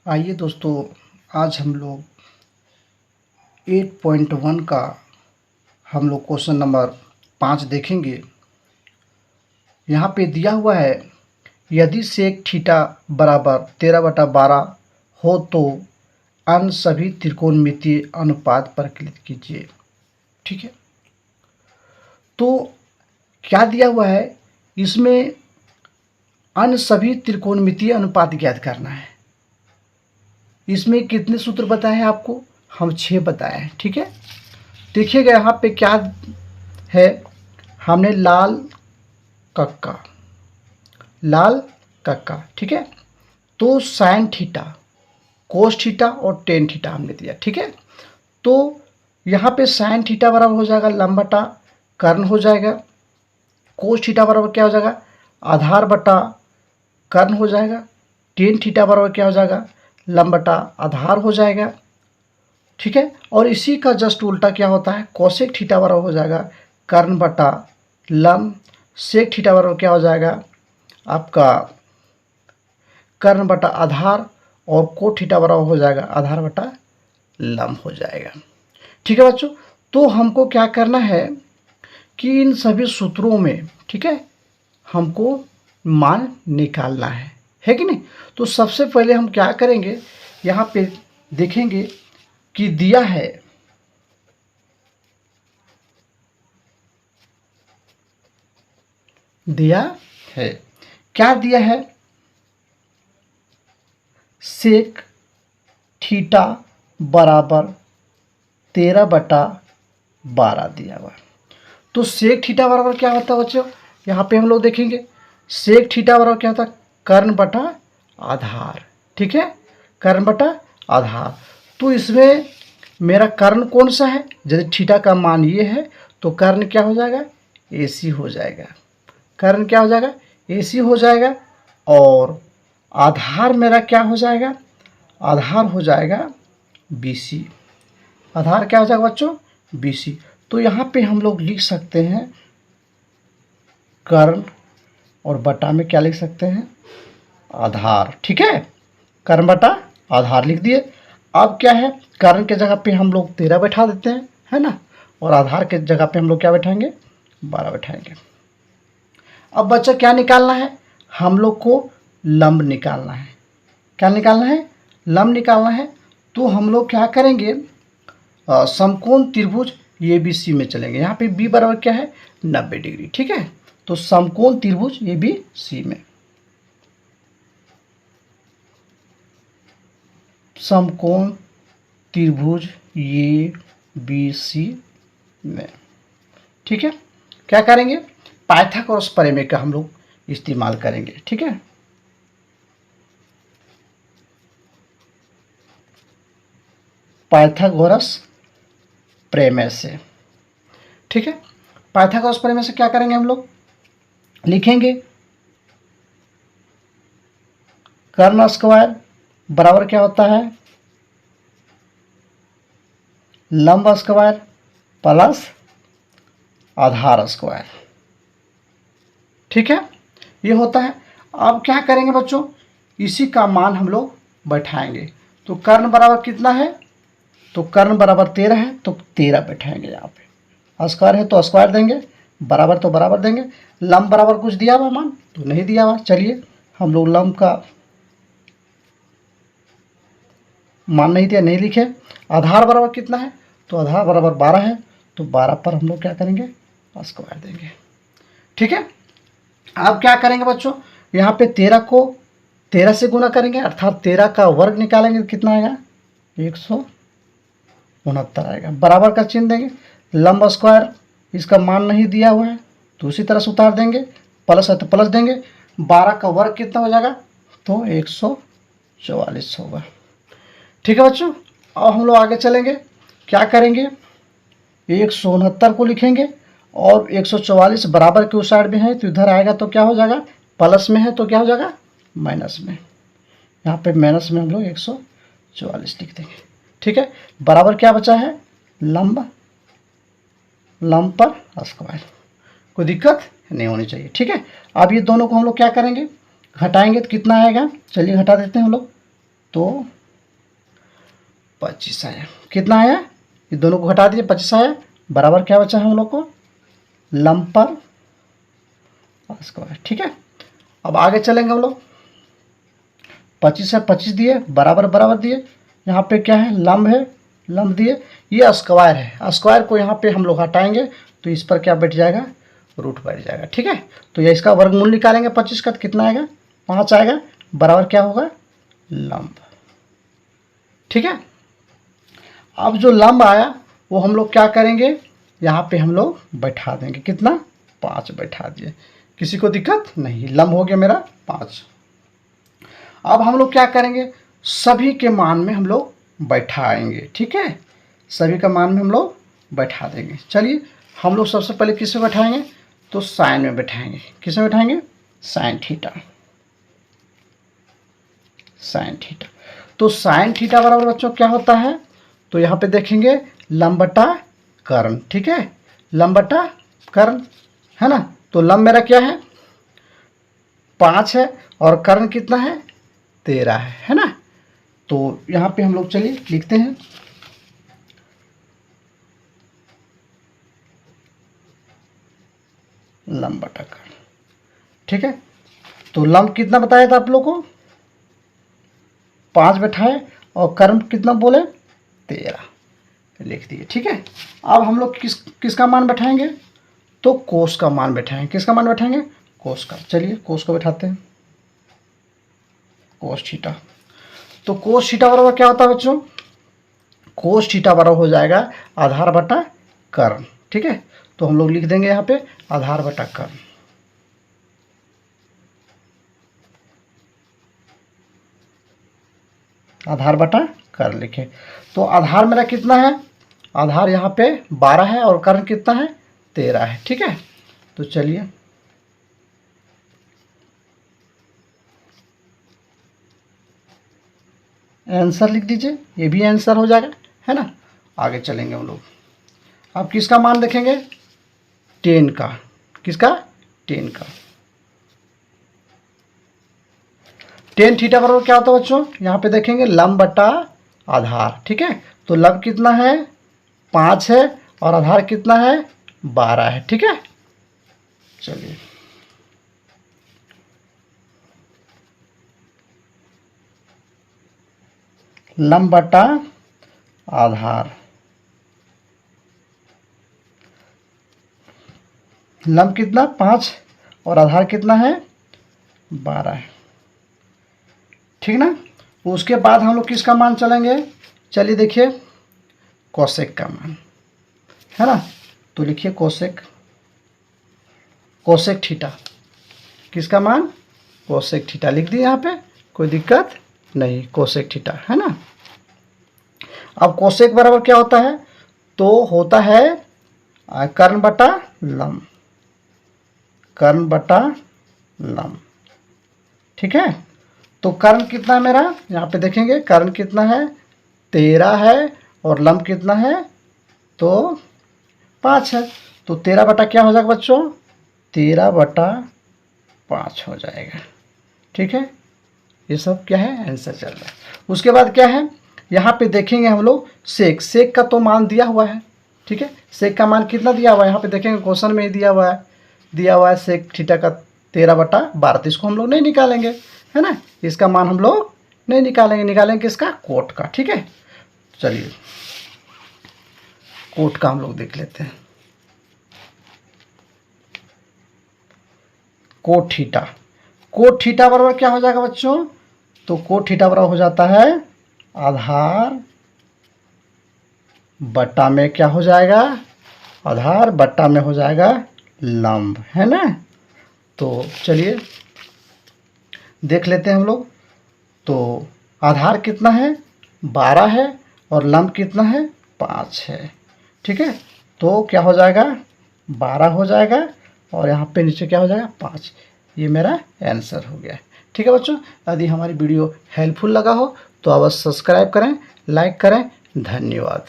आइए दोस्तों, आज हम लोग 8.1 का क्वेश्चन नंबर 5 देखेंगे। यहाँ पे दिया हुआ है, यदि सेक थीटा बराबर 13/12 हो तो अन्य सभी त्रिकोणमितीय अनुपात परिकलित कीजिए। ठीक है, तो क्या दिया हुआ है इसमें, अन्य सभी त्रिकोणमितीय अनुपात ज्ञात करना है। इसमें कितने सूत्र बताए हैं आपको? हम 6 बताए हैं। ठीक है, देखिएगा यहाँ पे क्या है, हमने लाल कक्का, ठीक है, तो साइन थीटा, कोस थीटा और टेन थीटा हमने दिया। ठीक है, तो यहाँ पे साइन थीटा बराबर हो जाएगा लंब बटा कर्ण हो जाएगा, कोस थीटा बराबर क्या हो जाएगा, आधार बटा कर्ण हो जाएगा, टेन थीटा बराबर क्या हो जाएगा, लंब बटा आधार हो जाएगा। ठीक है, और इसी का जस्ट उल्टा क्या होता है, कोसेक थीटा बराबर हो जाएगा कर्ण बटा लंब, सेक थीटा बराबर क्या हो जाएगा आपका कर्ण बटा आधार, और कोट थीटा बराबर हो जाएगा आधार बटा लंब हो जाएगा। ठीक है बच्चों, तो हमको क्या करना है कि इन सभी सूत्रों में, ठीक है, हमको मान निकालना है कि नहीं। तो सबसे पहले हम क्या करेंगे, यहाँ पे देखेंगे कि दिया है क्या दिया है, सेक थीटा बराबर 13/12 दिया हुआ। तो सेक थीटा बराबर क्या होता है बच्चों, यहाँ पे हम लोग देखेंगे सेक थीटा बराबर क्या होता है, कर्ण बटा आधार। ठीक है, कर्ण बटा आधार। तो इसमें मेरा कर्ण कौन सा है, यदि थीटा का मान ये है तो कर्ण क्या हो जाएगा, AC हो जाएगा। कर्ण क्या हो जाएगा, AC हो जाएगा। और आधार मेरा क्या हो जाएगा, आधार हो जाएगा BC। आधार क्या हो जाएगा बच्चों, BC। तो यहाँ पे हम लोग लिख सकते हैं कर्ण, और बटा में क्या लिख सकते हैं, आधार। ठीक है, कर्ण बटा आधार लिख दिए। अब क्या है, कर्ण के जगह पे हम लोग 13 बैठा देते हैं, है ना, और आधार के जगह पे हम लोग क्या बैठाएंगे, 12 बैठाएंगे। अब बच्चा क्या निकालना है, हम लोग को लंब निकालना है। क्या निकालना है, लंब निकालना है। तो हम लोग क्या करेंगे, समकोण त्रिभुज ABC में चलेंगे। यहाँ पे B बराबर क्या है, 90 डिग्री। ठीक है, तो समकोण त्रिभुज ABC में, समकोण त्रिभुज ABC में। ठीक है, क्या करेंगे, पाइथागोरस प्रमेय का हम लोग इस्तेमाल करेंगे। ठीक है, पाइथागोरस प्रमेय से। ठीक है, पाइथागोरस प्रमेय से क्या करेंगे, हम लोग लिखेंगे कर्ण स्क्वायर बराबर क्या होता है, लंब स्क्वायर प्लस आधार स्क्वायर। ठीक है, ये होता है। अब क्या करेंगे बच्चों, इसी का मान हम लोग बैठाएंगे। तो कर्ण बराबर कितना है, तो कर्ण बराबर 13 है, तो 13 बैठाएंगे। यहाँ पे स्क्वायर है तो स्क्वायर देंगे, बराबर तो बराबर देंगे। लंब बराबर कुछ दिया हुआ मान तो नहीं दिया हुआ, चलिए हम लोग लंब का मान नहीं दिया, नहीं लिखे। आधार बराबर कितना है, तो आधार बराबर 12 है, तो 12 पर हम लोग क्या करेंगे, स्क्वायर देंगे। ठीक है, अब क्या करेंगे बच्चों, यहाँ पे 13 को 13 से गुना करेंगे, अर्थात 13 का वर्ग निकालेंगे तो कितना आएगा, 169 आएगा। बराबर का चिन्ह देंगे, लंब स्क्वायर इसका मान नहीं दिया हुआ है तो उसी तरह से उतार देंगे, प्लस है तो प्लस देंगे। 12 का वर्ग कितना हो जाएगा, तो 144 होगा। ठीक है बच्चों, अब हम लोग आगे चलेंगे, क्या करेंगे, 169 को लिखेंगे और 144 बराबर के उस साइड में है तो इधर आएगा तो क्या हो जाएगा, प्लस में है तो क्या हो जाएगा, माइनस में। यहाँ पे माइनस में हम लोग 144 लिख देंगे। ठीक है, बराबर क्या बचा है, लंब, लंब पर स्क्वायर, कोई दिक्कत नहीं होनी चाहिए। ठीक है, अब ये दोनों को हम लोग क्या करेंगे, घटाएंगे तो कितना आएगा, चलिए घटा देते हैं हम लोग। तो 25 आया। कितना आया, ये दोनों को घटा दिए, 25 आया, बराबर क्या बचा हम लोग को, लंब पर स्क्वायर। ठीक है, अब आगे चलेंगे हम लोग। 25 से 25 दिए, बराबर बराबर दिए, यहाँ पे क्या है, लंब है, लंब दिए, ये स्क्वायर है, स्क्वायर को यहाँ पे हम लोग हटाएंगे तो इस पर क्या बैठ जाएगा, रूट बैठ जाएगा। ठीक है, तो ये इसका वर्गमूल निकालेंगे 25 का, तो कितना आएगा, 5 आएगा, बराबर क्या होगा, लंब। ठीक है, अब जो लंब आया वो हम लोग क्या करेंगे, यहाँ पे हम लोग बैठा देंगे, कितना, 5 बैठा दिए, किसी को दिक्कत नहीं, लंब हो गया मेरा 5। अब हम लोग क्या करेंगे, सभी के मान में हम लोग बैठाएंगे। ठीक है, सभी का मान में हम लोग बैठा देंगे। चलिए हम लोग सबसे पहले किस में बैठाएंगे, तो साइन में बैठाएंगे। किस में बैठाएंगे, साइन थीटा, साइन थीटा। तो साइन थीटा बराबर बच्चों क्या होता है, तो यहाँ पे देखेंगे लंब बटा कर्ण। ठीक है, लंब बटा कर्ण है ना, तो लंब मेरा क्या है, 5 है, और कर्ण कितना है, 13 है ना। तो यहाँ पे हम लोग चलिए लिखते हैं, लंब बटा कर्ण। ठीक है, तो लंब कितना बताया था आप लोग को, 5 बैठाए, और कर्ण कितना बोले, 13 लिख दिए। ठीक है, अब हम लोग किसका मान बैठाएंगे, तो कोस का मान बैठाएंगे। किसका मान बैठाएंगे, कोस का। चलिए कोस को बैठाते हैं, कोस थीटा। तो कोस थीटा बराबर क्या होता है बच्चों, कोस थीटा बराबर हो जाएगा आधार बटा कर्ण। ठीक है, तो हम लोग लिख देंगे यहाँ पे आधार बटा कर्ण। आधार बटा कर्ण लिखे, तो आधार मेरा कितना है, आधार यहाँ पे 12 है, और कर्ण कितना है, 13 है। ठीक है, तो चलिए आंसर लिख दीजिए, ये भी आंसर हो जाएगा, है ना। आगे चलेंगे हम लोग, अब किसका मान देखेंगे, 10 का। किसका, 10 का। 10 थीटा बराबर क्या होता है बच्चों, यहाँ पे देखेंगे लंब बटा आधार। ठीक है, तो लंब कितना है, 5 है, और आधार कितना है, 12 है। ठीक है, चलिए लंब बटा आधार, लंब कितना 5 और आधार कितना है, 12 है। ठीक ना, उसके बाद हम लोग किसका मान चलेंगे, चलिए देखिए कोसेक का मान, है ना। तो लिखिए कोसेक, कोसेक थीटा। किसका मान, कोसेक थीटा लिख दिए यहाँ पे, कोई दिक्कत नहीं, कोसेक थीटा, है ना। अब कोसेक बराबर क्या होता है, तो होता है कर्ण बटा लंब, कर्ण बटा लंब। ठीक है, तो कर्ण कितना मेरा, यहाँ पे देखेंगे कर्ण कितना है, 13 है, और लंब कितना है, तो 5 है। तो 13 बटा क्या हो जाएगा बच्चों, 13 बटा 5 हो जाएगा। ठीक है, ये सब क्या है, आंसर चल रहा है। उसके बाद क्या है, यहाँ पे देखेंगे हम लोग सेक, सेक का तो मान दिया हुआ है। ठीक है, सेक का मान कितना दिया हुआ है, यहाँ पे देखेंगे क्वेश्चन में ही दिया हुआ है सेक थीटा का 13 बटा 12। तो इसको हम लोग नहीं निकालेंगे, है ना, इसका मान हम लोग नहीं निकालेंगे, निकालेंगे किसका, कोट का। ठीक है, चलिए कोट का हम लोग देख लेते हैं, कोट थीटा। कोट थीटा बराबर क्या हो जाएगा बच्चों, तो कोट थीटा बराबर हो जाता है आधार बटा में क्या हो जाएगा, आधार बटा में हो जाएगा लंब, है ना। तो चलिए देख लेते हैं हम लोग, तो आधार कितना है, 12 है, और लंब कितना है, 5 है। ठीक है, तो क्या हो जाएगा, 12 हो जाएगा, और यहाँ पे नीचे क्या हो जाएगा, 5। ये मेरा आंसर हो गया। ठीक है बच्चों, यदि हमारी वीडियो हेल्पफुल लगा हो तो अवश्य सब्सक्राइब करें, लाइक करें। धन्यवाद।